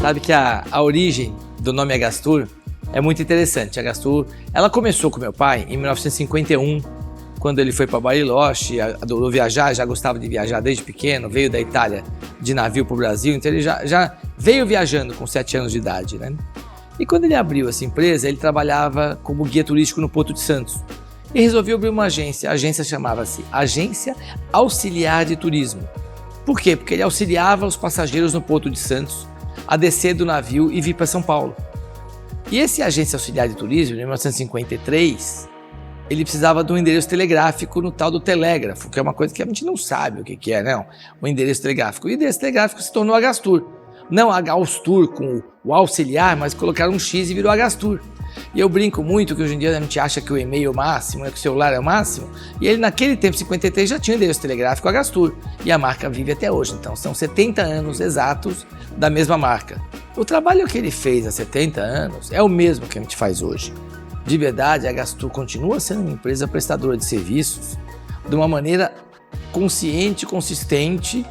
Sabe que a origem do nome Agastur é muito interessante. Agastur, ela começou com meu pai em 1951, quando ele foi para Bariloche, adorou viajar, já gostava de viajar desde pequeno, veio da Itália de navio para o Brasil, então ele já veio viajando com 7 anos de idade, né? E quando ele abriu essa empresa, ele trabalhava como guia turístico no Porto de Santos e resolveu abrir uma agência. A agência chamava-se Agência Auxiliar de Turismo. Por quê? Porque ele auxiliava os passageiros no Porto de Santos a descer do navio e vir para São Paulo. E esse Agência Auxiliar de Turismo, em 1953, ele precisava de um endereço telegráfico no tal do telégrafo, que é uma coisa que a gente não sabe o que é, não. O endereço telegráfico. O endereço telegráfico se tornou Agastur. Não Agastur com o auxiliar, mas colocaram um X e virou Agastur. E eu brinco muito que hoje em dia a gente acha que o e-mail é o máximo, que o celular é o máximo. E ele naquele tempo, 53, já tinha o endereço telegráfico Agastur. E a marca vive até hoje. Então são 70 anos exatos da mesma marca. O trabalho que ele fez há 70 anos é o mesmo que a gente faz hoje. De verdade, a Agastur continua sendo uma empresa prestadora de serviços de uma maneira consciente, consistente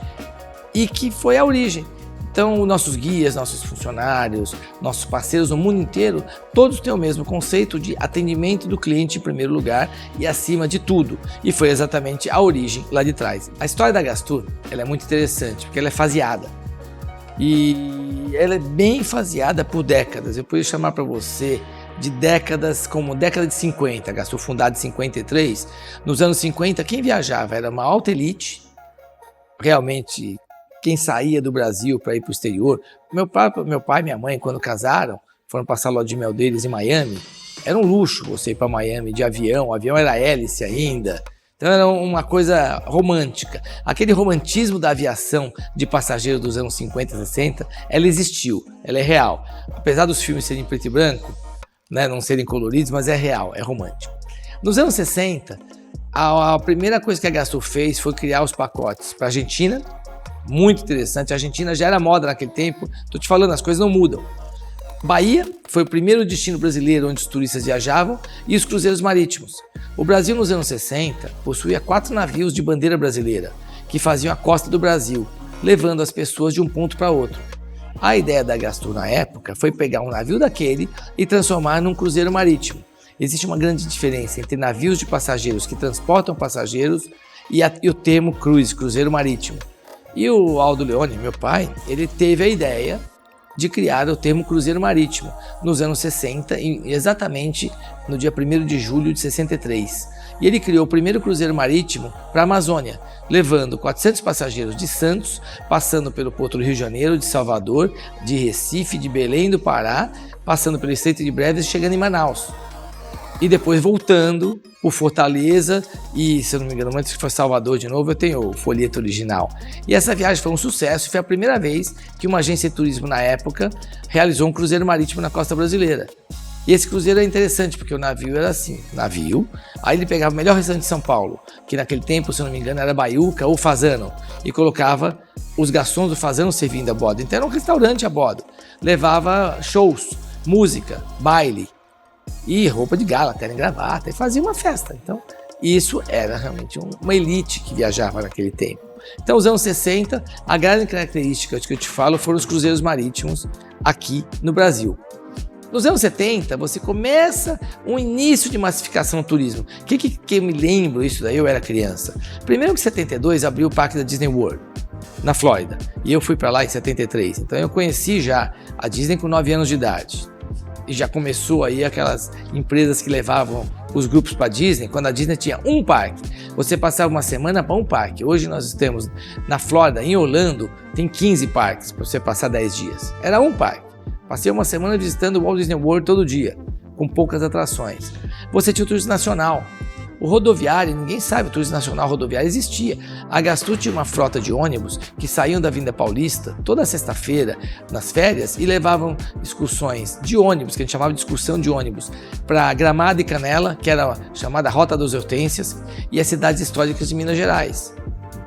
e que foi a origem. Então, nossos guias, nossos funcionários, nossos parceiros no mundo inteiro, todos têm o mesmo conceito de atendimento do cliente em primeiro lugar e acima de tudo. E foi exatamente a origem lá de trás. A história da Agastur, ela é muito interessante, porque ela é faseada. E ela é bem faseada por décadas. Eu poderia chamar para você de décadas como década de 50, Agastur fundada em 53. Nos anos 50, quem viajava era uma alta elite, realmente quem saía do Brasil para ir para o exterior. Meu pai e minha mãe, quando casaram, foram passar a lua de mel deles em Miami. Era um luxo você ir para Miami de avião, o avião era hélice ainda. Então era uma coisa romântica. Aquele romantismo da aviação de passageiros dos anos 50 e 60, ela existiu, ela é real. Apesar dos filmes serem preto e branco, né, não serem coloridos, mas é real, é romântico. Nos anos 60, a primeira coisa que a Agastur fez foi criar os pacotes para a Argentina. Muito interessante, a Argentina já era moda naquele tempo, estou te falando, as coisas não mudam. Bahia foi o primeiro destino brasileiro onde os turistas viajavam e os cruzeiros marítimos. O Brasil nos anos 60 possuía 4 navios de bandeira brasileira que faziam a costa do Brasil, levando as pessoas de um ponto para outro. A ideia da Agastur na época foi pegar um navio daquele e transformar num cruzeiro marítimo. Existe uma grande diferença entre navios de passageiros que transportam passageiros e o termo cruise, cruzeiro marítimo. E o Aldo Leone, meu pai, ele teve a ideia de criar o termo cruzeiro marítimo nos anos 60, exatamente no dia 1º de julho de 63. E ele criou o primeiro cruzeiro marítimo para a Amazônia, levando 400 passageiros de Santos, passando pelo Porto do Rio de Janeiro, de Salvador, de Recife, de Belém do Pará, passando pelo Estreito de Breves e chegando em Manaus. E depois voltando por Fortaleza e, se eu não me engano, antes que foi Salvador de novo, eu tenho o folheto original. E essa viagem foi um sucesso, foi a primeira vez que uma agência de turismo na época realizou um cruzeiro marítimo na costa brasileira. E esse cruzeiro é interessante, porque o navio era assim, aí ele pegava o melhor restaurante de São Paulo, que naquele tempo, se eu não me engano, era Baiuca ou Fasano, e colocava os garçons do Fasano servindo a bordo. Então era um restaurante a bordo, levava shows, música, baile, e roupa de gala, terno e gravata, e fazia uma festa. Então, isso era realmente uma elite que viajava naquele tempo. Então, nos anos 60, a grande característica que eu te falo foram os cruzeiros marítimos aqui no Brasil. Nos anos 70, você começa um início de massificação do turismo. O que eu me lembro isso daí? Eu era criança. Primeiro que em 72 abriu o parque da Disney World, na Flórida, e eu fui para lá em 73. Então, eu conheci já a Disney com 9 anos de idade. E já começou aí aquelas empresas que levavam os grupos para a Disney, quando a Disney tinha um parque. Você passava uma semana para um parque. Hoje nós temos na Flórida, em Orlando, tem 15 parques para você passar 10 dias. Era um parque. Passei uma semana visitando o Walt Disney World todo dia, com poucas atrações. Você tinha o turismo nacional. O rodoviário, ninguém sabe, o turismo nacional rodoviário existia. A Agastur tinha uma frota de ônibus que saíam da Avenida Paulista toda sexta-feira, nas férias, e levavam excursões de ônibus, que a gente chamava de excursão de ônibus, para Gramado e Canela, que era a chamada Rota das Hortênsias, e as cidades históricas de Minas Gerais.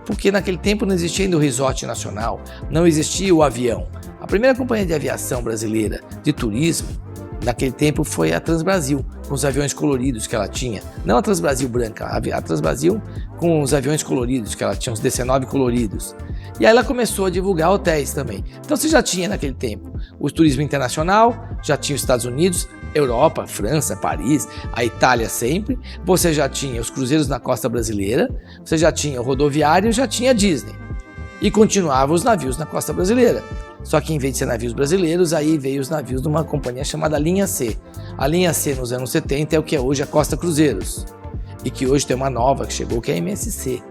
Porque naquele tempo não existia ainda o resort nacional, não existia o avião. A primeira companhia de aviação brasileira de turismo naquele tempo foi a Transbrasil, com os aviões coloridos que ela tinha. Não a Transbrasil branca, a Transbrasil com os aviões coloridos que ela tinha, os DC-9 coloridos. E aí ela começou a divulgar hotéis também. Então você já tinha naquele tempo o turismo internacional, já tinha os Estados Unidos, Europa, França, Paris, a Itália sempre. Você já tinha os cruzeiros na costa brasileira, você já tinha o rodoviário, já tinha a Disney. E continuavam os navios na costa brasileira. Só que em vez de ser navios brasileiros, aí veio os navios de uma companhia chamada Linha C. A Linha C nos anos 70 é o que é hoje a Costa Cruzeiros. E que hoje tem uma nova que chegou, que é a MSC.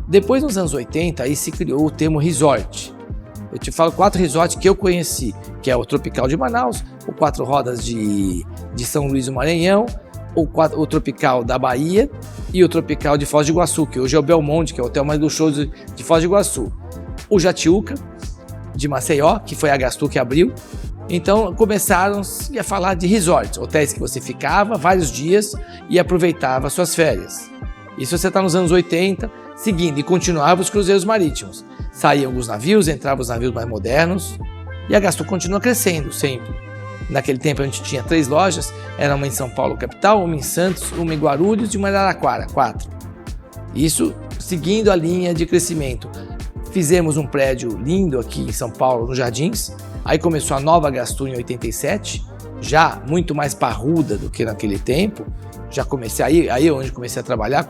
Depois, nos anos 80, aí se criou o termo resort. Eu te falo 4 resorts que eu conheci, que é o Tropical de Manaus, o 4 Rodas de São Luís do Maranhão, o Tropical da Bahia e o Tropical de Foz do Iguaçu, que hoje é o Belmonte, que é o hotel mais luxuoso de Foz do Iguaçu. O Jatiuca, de Maceió, que foi a Gastur que abriu. Então começaram a falar de resorts, hotéis que você ficava vários dias e aproveitava suas férias. Isso você está nos anos 80, seguindo, e continuava os cruzeiros marítimos. Saíam alguns navios, entravam os navios mais modernos, e a Gastur continua crescendo sempre. Naquele tempo a gente tinha 3 lojas, era uma em São Paulo capital, uma em Santos, uma em Guarulhos e uma em Araraquara, 4. Isso seguindo a linha de crescimento. Fizemos um prédio lindo aqui em São Paulo, nos Jardins. Aí começou a nova Gastur em 87, já muito mais parruda do que naquele tempo. Já comecei, aí onde comecei a trabalhar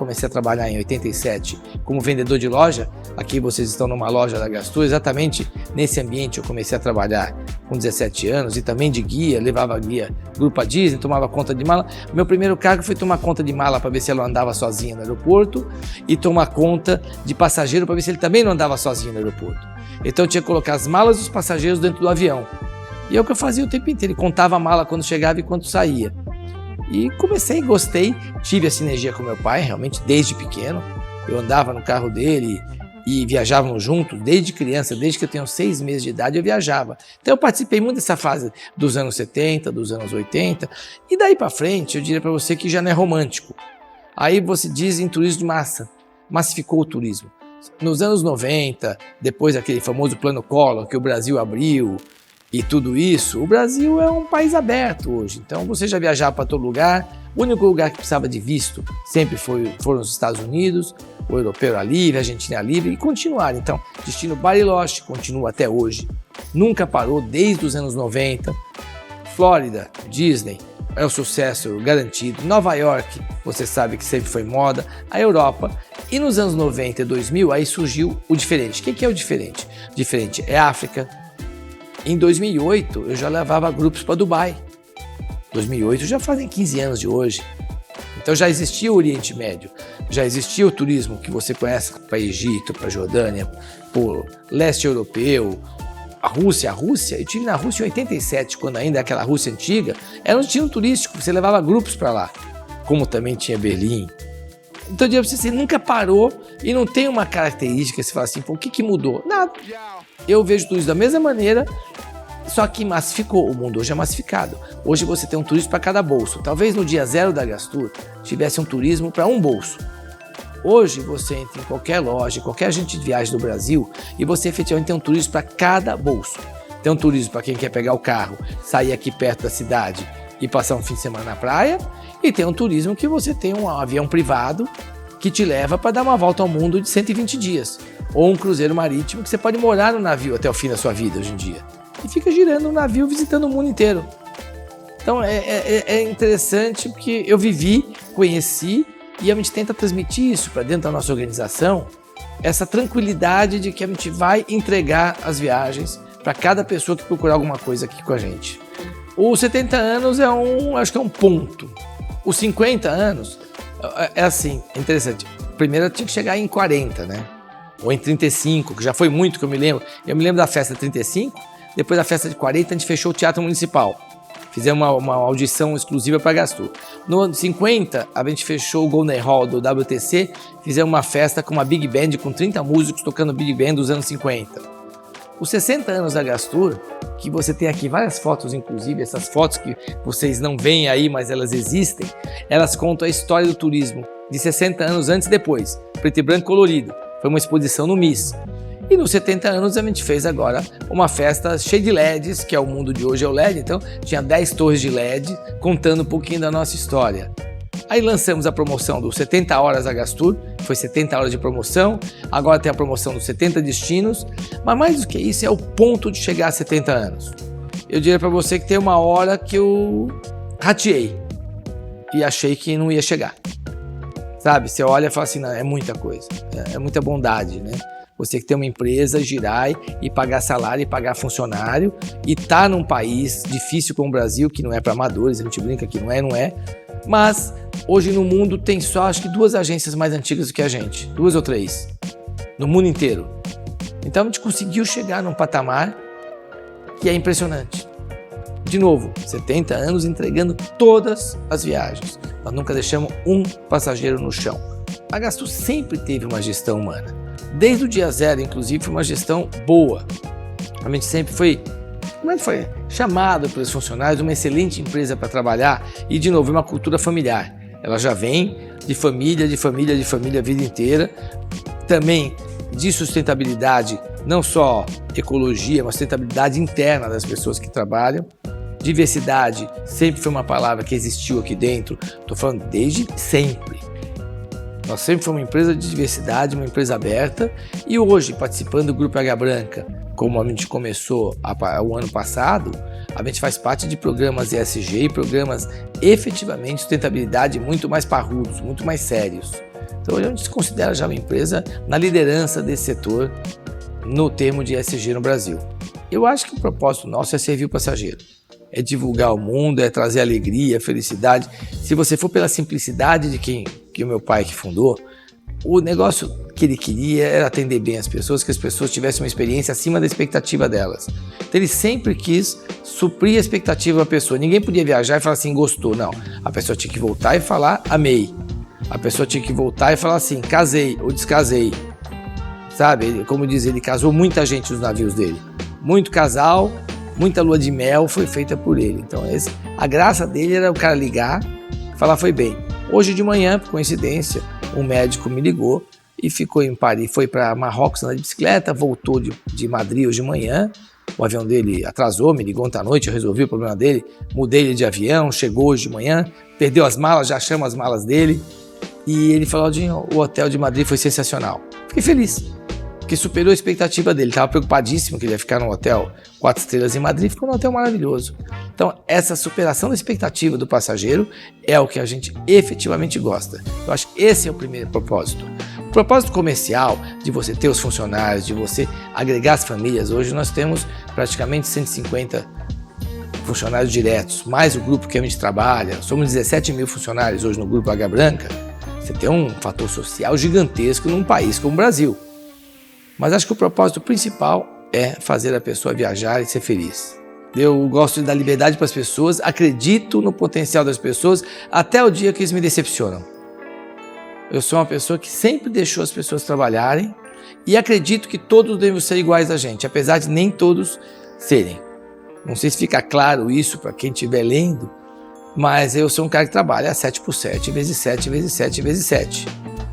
em 87 como vendedor de loja. Aqui vocês estão numa loja da Gastur, exatamente nesse ambiente eu comecei a trabalhar com 17 anos e também de guia, levava guia grupo a Disney, tomava conta de mala. Meu primeiro cargo foi tomar conta de mala para ver se ela andava sozinha no aeroporto e tomar conta de passageiro para ver se ele também não andava sozinho no aeroporto. Então eu tinha que colocar as malas dos passageiros dentro do avião. E é o que eu fazia o tempo inteiro, contava a mala quando chegava e quando saía. E comecei, gostei, tive a sinergia com meu pai, realmente desde pequeno. Eu andava no carro dele e viajávamos juntos, desde criança, desde que eu tenho 6 meses de idade eu viajava. Então eu participei muito dessa fase dos anos 70, dos anos 80, e daí para frente eu diria para você que já não é romântico. Aí você diz em turismo de massa, massificou o turismo. Nos anos 90, depois daquele famoso plano Collor que o Brasil abriu, e tudo isso, o Brasil é um país aberto hoje, então você já viajava para todo lugar. O único lugar que precisava de visto sempre foram os Estados Unidos, o europeu era livre, a Argentina era livre e continuaram. Então, destino Bariloche continua até hoje, nunca parou desde os anos 90. Flórida, Disney, é o sucesso garantido. Nova York, você sabe que sempre foi moda, a Europa. E nos anos 90 e 2000, aí surgiu o diferente. O que é o diferente? O diferente é África. Em 2008, eu já levava grupos para Dubai. 2008 já fazem 15 anos de hoje. Então já existia o Oriente Médio, já existia o turismo que você conhece para Egito, para Jordânia, para leste europeu, a Rússia. Eu estive na Rússia em 87, quando ainda aquela Rússia antiga, era um destino turístico, você levava grupos para lá, como também tinha Berlim. Então, eu diria para você, você nunca parou e não tem uma característica, você fala assim, pô, o que mudou? Nada. Eu vejo tudo isso da mesma maneira, só que massificou. O mundo hoje é massificado. Hoje você tem um turismo para cada bolso. Talvez no dia 0 da Gastur tivesse um turismo para um bolso. Hoje você entra em qualquer loja, qualquer agente de viagem do Brasil e você efetivamente tem um turismo para cada bolso. Tem um turismo para quem quer pegar o carro, sair aqui perto da cidade e passar um fim de semana na praia, e tem um turismo que você tem um avião privado que te leva para dar uma volta ao mundo de 120 dias, ou um cruzeiro marítimo que você pode morar no navio até o fim da sua vida hoje em dia, e fica girando o navio visitando o mundo inteiro. Então é interessante porque eu vivi, conheci, e a gente tenta transmitir isso para dentro da nossa organização, essa tranquilidade de que a gente vai entregar as viagens para cada pessoa que procurar alguma coisa aqui com a gente. Os 70 anos acho que é um ponto. Os 50 anos é assim, é interessante. Primeiro eu tinha que chegar em 40, né? Ou em 35, que já foi muito que eu me lembro. Eu me lembro da festa de 35, depois da festa de 40 a gente fechou o Teatro Municipal. Fizemos uma audição exclusiva para Gastur. No ano 50, a gente fechou o Golden Hall do WTC, fizemos uma festa com uma Big Band, com 30 músicos tocando Big Band dos anos 50. Os 60 anos da Gastur, que você tem aqui várias fotos, inclusive essas fotos que vocês não veem aí, mas elas existem, elas contam a história do turismo de 60 anos antes e depois, preto e branco colorido. Foi uma exposição no MIS. E nos 70 anos a gente fez agora uma festa cheia de LEDs, que é o mundo de hoje é o LED, então tinha 10 torres de LED contando um pouquinho da nossa história. Aí lançamos a promoção do 70 horas Agastur, foi 70 horas de promoção, agora tem a promoção dos 70 destinos, mas mais do que isso é o ponto de chegar a 70 anos. Eu diria para você que tem uma hora que eu rateei e achei que não ia chegar. Sabe, você olha e fala assim, não, é muita coisa, é muita bondade, né? Você que tem uma empresa, girar e pagar salário e pagar funcionário e tá num país difícil como o Brasil, que não é para amadores, a gente brinca que não é, mas hoje no mundo tem só acho que 2 agências mais antigas do que a gente, 2 ou 3, no mundo inteiro. Então a gente conseguiu chegar num patamar que é impressionante. De novo, 70 anos entregando todas as viagens. Nós nunca deixamos um passageiro no chão. A Agastur sempre teve uma gestão humana. Desde o dia zero, inclusive, foi uma gestão boa. A gente sempre foi chamado pelos funcionários, uma excelente empresa para trabalhar e, de novo, uma cultura familiar. Ela já vem de família a vida inteira. Também de sustentabilidade, não só ecologia, mas sustentabilidade interna das pessoas que trabalham. Diversidade sempre foi uma palavra que existiu aqui dentro, estou falando desde sempre. Nós sempre fomos uma empresa de diversidade, uma empresa aberta e hoje, participando do Grupo Águia Branca, como a gente começou o ano passado, a gente faz parte de programas ESG e programas efetivamente de sustentabilidade muito mais parrudos, muito mais sérios. Então a gente se considera já uma empresa na liderança desse setor no termo de ESG no Brasil. Eu acho que o propósito nosso é servir o passageiro. É divulgar o mundo, é trazer alegria, felicidade. Se você for pela simplicidade de que o meu pai que fundou, o negócio que ele queria era atender bem as pessoas, que as pessoas tivessem uma experiência acima da expectativa delas. Então ele sempre quis suprir a expectativa da pessoa. Ninguém podia viajar e falar assim, gostou. Não, a pessoa tinha que voltar e falar, amei. A pessoa tinha que voltar e falar assim, casei ou descasei. Sabe, como diz, ele casou muita gente nos navios dele. Muito casal, muita lua de mel foi feita por ele. Então a graça dele era o cara ligar e falar foi bem. Hoje de manhã, por coincidência, um médico me ligou e ficou em Paris, foi para Marrocos andar de bicicleta, voltou de Madrid hoje de manhã, o avião dele atrasou, me ligou ontem à noite, eu resolvi o problema dele, mudei ele de avião, chegou hoje de manhã, perdeu as malas, já chamo as malas dele e ele falou, o hotel de Madrid foi sensacional. Fiquei feliz. Que superou a expectativa dele, estava preocupadíssimo que ele ia ficar num hotel 4 estrelas em Madrid, ficou num hotel maravilhoso. Então, essa superação da expectativa do passageiro é o que a gente efetivamente gosta. Eu acho que esse é o primeiro propósito. O propósito comercial, de você ter os funcionários, de você agregar as famílias, hoje nós temos praticamente 150 funcionários diretos, mais o grupo que a gente trabalha, somos 17 mil funcionários hoje no Grupo Águia Branca, você tem um fator social gigantesco num país como o Brasil. Mas acho que o propósito principal é fazer a pessoa viajar e ser feliz. Eu gosto de dar liberdade para as pessoas, acredito no potencial das pessoas até o dia que eles me decepcionam. Eu sou uma pessoa que sempre deixou as pessoas trabalharem e acredito que todos devem ser iguais a gente, apesar de nem todos serem. Não sei se fica claro isso para quem estiver lendo, mas eu sou um cara que trabalha 7 por 7, vezes 7, vezes 7, vezes 7.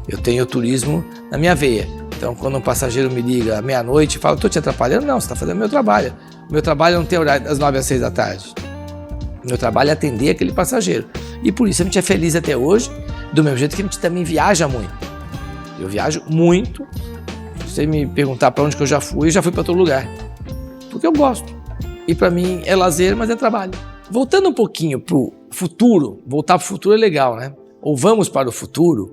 Eu tenho o turismo na minha veia. Então, quando um passageiro me liga à meia-noite e fala, estou te atrapalhando? Não, você está fazendo o meu trabalho. O meu trabalho não tem horário das 9 às 6 da tarde. O meu trabalho é atender aquele passageiro. E por isso a gente é feliz até hoje, do mesmo jeito que a gente também viaja muito. Eu viajo muito. Se você me perguntar para onde que eu já fui para todo lugar. Porque eu gosto. E para mim é lazer, mas é trabalho. Voltando um pouquinho para o futuro, voltar para o futuro é legal, né? Ou vamos para o futuro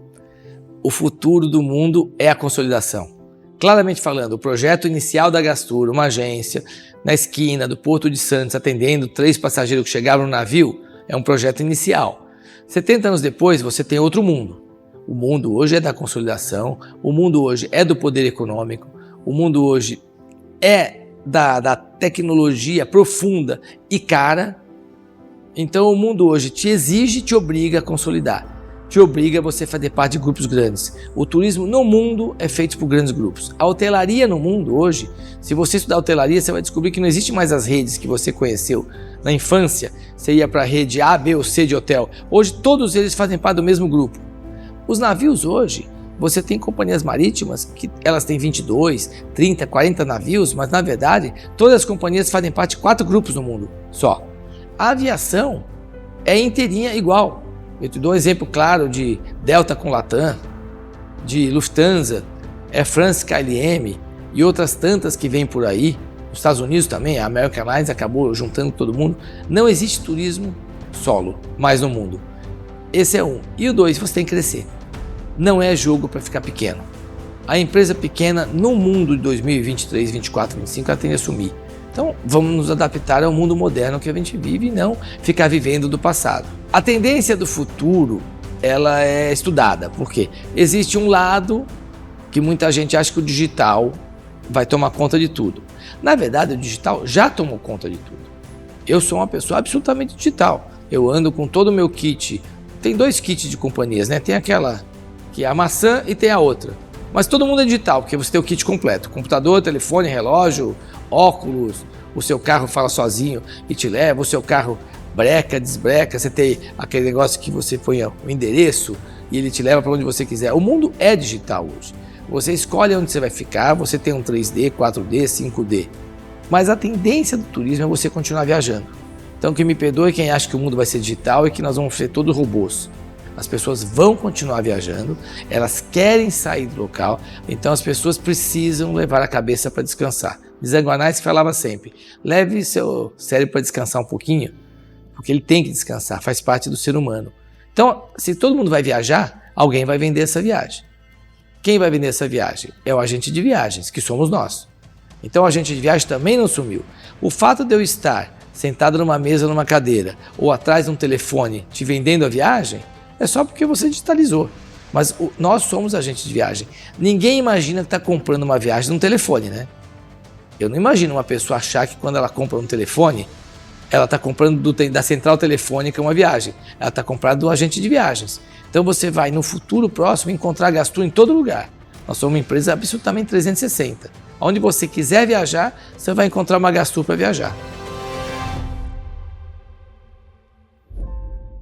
do mundo é a consolidação. Claramente falando, o projeto inicial da Agastur, uma agência na esquina do Porto de Santos, atendendo 3 passageiros que chegavam no navio, é um projeto inicial. 70 anos depois, você tem outro mundo. O mundo hoje é da consolidação, o mundo hoje é do poder econômico, o mundo hoje é da tecnologia profunda e cara. Então o mundo hoje te exige, te obriga a consolidar. Te obriga a você fazer parte de grupos grandes. O turismo no mundo é feito por grandes grupos. A hotelaria no mundo hoje, se você estudar hotelaria, você vai descobrir que não existe mais as redes que você conheceu. Na infância, você ia para a rede A, B ou C de hotel. Hoje, todos eles fazem parte do mesmo grupo. Os navios hoje Você tem companhias marítimas que elas têm 22, 30, 40 navios, mas na verdade todas as companhias fazem parte de 4 grupos no mundo só. A aviação é inteirinha igual. Eu te dou um exemplo claro de Delta com Latam, de Lufthansa, Air France, KLM e outras tantas que vêm por aí. Os Estados Unidos também, a American Airlines acabou juntando todo mundo. Não existe turismo solo mais no mundo. Esse é um. E o 2, você tem que crescer. Não é jogo para ficar pequeno. A empresa pequena no mundo de 2023, 24, 25, ela tem que assumir. Então vamos nos adaptar ao mundo moderno que a gente vive e não ficar vivendo do passado. A tendência do futuro, ela é estudada, porque existe um lado que muita gente acha que o digital vai tomar conta de tudo. Na verdade, o digital já tomou conta de tudo. Eu sou uma pessoa absolutamente digital. Eu ando com todo o meu kit. Tem 2 kits de companhias, né? Tem aquela que é a maçã e tem a outra. Mas todo mundo é digital, porque você tem o kit completo. Computador, telefone, relógio, óculos, o seu carro fala sozinho e te leva, o seu carro breca, desbreca, você tem aquele negócio que você põe o endereço e ele te leva para onde você quiser. O mundo é digital hoje. Você escolhe onde você vai ficar, você tem um 3D, 4D, 5D. Mas a tendência do turismo é você continuar viajando. Então que me perdoe quem acha que o mundo vai ser digital e que nós vamos ser todos robôs. As pessoas vão continuar viajando, elas querem sair do local, então as pessoas precisam levar a cabeça para descansar. Zé falava sempre, leve seu cérebro para descansar um pouquinho, porque ele tem que descansar, faz parte do ser humano. Então, se todo mundo vai viajar, alguém vai vender essa viagem. Quem vai vender essa viagem? É o agente de viagens, que somos nós. Então o agente de viagem também não sumiu. O fato de eu estar sentado numa mesa, numa cadeira, ou atrás de um telefone te vendendo a viagem, é só porque você digitalizou. Mas nós somos agentes de viagem. Ninguém imagina que está comprando uma viagem num telefone, né? Eu não imagino uma pessoa achar que quando ela compra um telefone, ela está comprando da central telefônica uma viagem. Ela está comprando do agente de viagens. Então você vai no futuro próximo encontrar Gastur em todo lugar. Nós somos uma empresa absolutamente 360. Onde você quiser viajar, você vai encontrar uma Gastur para viajar.